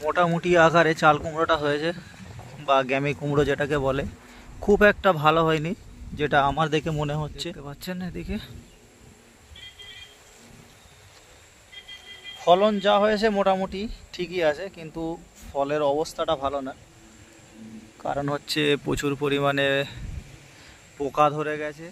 মোটামুটি আকারে চাল কুমড়োটা হয়েছে, বা গ্যামি কুমড়ো যেটাকে বলে। খুব একটা ভালো হয়নি, যেটা আমার দেখে মনে হচ্ছে। দেখতে পাচ্ছেন এদিকে ফলন যা হয়েছে মোটামুটি ঠিকই আছে, কিন্তু ফলের অবস্থাটা ভালো না। কারণ হচ্ছে প্রচুর পরিমাণে পোকা ধরে গেছে।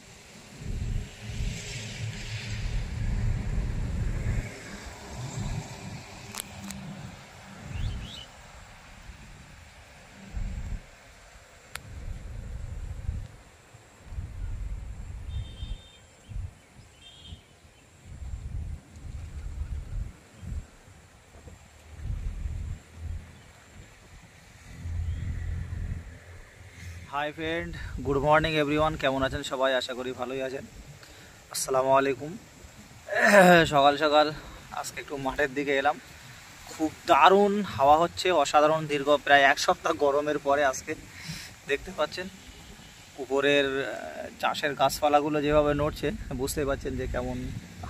Hi friend, good morning everyone. কেমন আছেন সবাই? আশা করি ভালোই আছেন। আসসালামু আলাইকুম। সকাল সকাল আজকে একটু মাঠের দিকে এলাম। খুব দারুণ হাওয়া হচ্ছে, অসাধারণ। দীর্ঘ প্রায় এক সপ্তাহ গরমের পরে আজকে দেখতে পাচ্ছেন উপরের চাষের গাছপালাগুলো যেভাবে নড়ছে, বুঝতেই পারছেন যে কেমন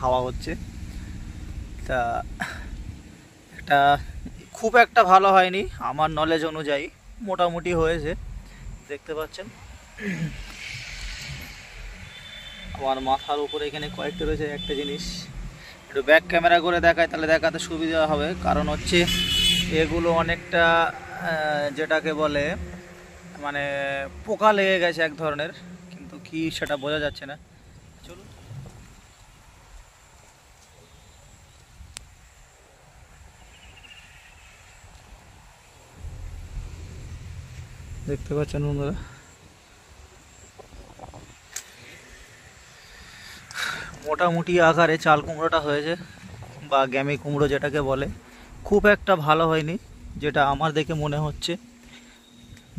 হাওয়া হচ্ছে। তা এটা খুব একটা ভালো হয়নি আমার নলেজ অনুযায়ী, মোটামুটি হয়েছে। দেখতে পাচ্ছেন আমার মাথার উপরে এখানে কয়েকটা রয়েছে। একটা জিনিস একটু ব্যাক ক্যামেরা করে দেখায়, তাহলে দেখাতে সুবিধা হবে। কারণ হচ্ছে এগুলো অনেকটা যেটাকে বলে মানে পোকা লেগে গেছে এক ধরনের, কিন্তু কি সেটা বোঝা যাচ্ছে না। চলুন দেখতে পাচ্ছেন বন্ধুরা, মোটামুটি আকারে চাল কুমড়োটা হয়েছে, বা গ্যামি কুমড়ো যেটাকে বলে। খুব একটা ভালো হয়নি, যেটা আমার দেখে মনে হচ্ছে।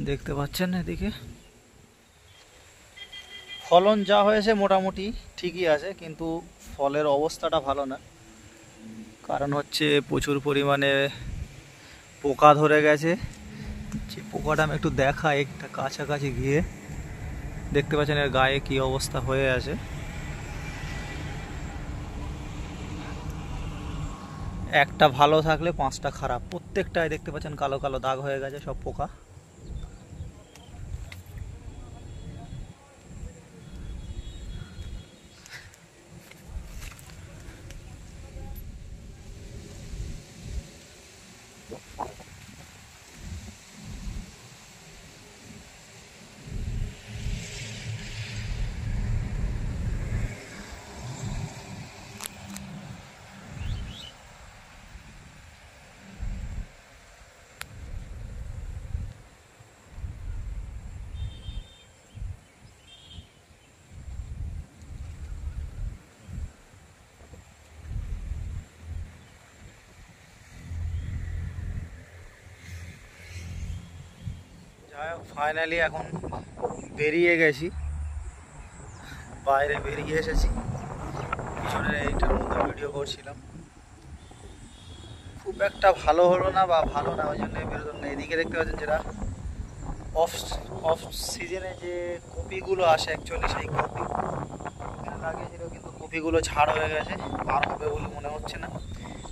দেখতে পাচ্ছেন এদিকে ফলন যা হয়েছে মোটামুটি ঠিকই আছে, কিন্তু ফলের অবস্থাটা ভালো না। কারণ হচ্ছে প্রচুর পরিমাণে পোকা ধরে গেছে। যে পোকাটা আমি একটু দেখাই একটা কাছাকাছি গিয়ে, দেখতে পাচ্ছেন এর গায়ে কি অবস্থা হয়ে আছে। একটা ভালো থাকলে পাঁচটা খারাপ, প্রত্যেকটাই দেখতে পাচ্ছেন কালো কালো দাগ হয়ে গেছে, সব পোকা। যাই হোক, ফাইনালি এখন বেরিয়ে গেছি, বাইরে বেরিয়ে এসেছি। পিছনে এইটার মধ্যে ভিডিও করছিলাম, খুব একটা ভালো হলো না, বা ভালো না ওই জন্য বেরোতাম না। এদিকে দেখতে পাচ্ছেন যেটা অফ অফ সিজনে যে কপিগুলো আসে, অ্যাকচুয়ালি সেই কপি এখানে লাগিয়েছিল, কিন্তু কপিগুলো ঝাড় হয়ে গেছে। আর হবে বলে মনে হচ্ছে না,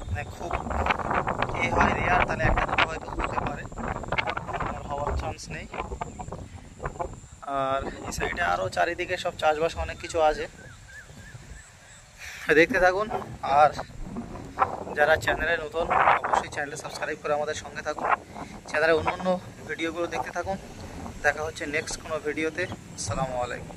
মানে খুব হয় রেয়ার, তাহলে একটা দুটো হয়তো হতে পারে, আমার হওয়ার চান্স নেই। আর এই সাইডে আরও চারিদিকে সব চাষবাস অনেক কিছু আছে, দেখতে থাকুন। আর যারা চ্যানেলে নতুন, অবশ্যই চ্যানেলটা সাবস্ক্রাইব করে আমাদের সঙ্গে থাকুন। চ্যানেলে অন্য অন্য ভিডিওগুলো দেখতে থাকুন। দেখা হচ্ছে নেক্সট কোনো ভিডিওতে। আসসালামু আলাইকুম।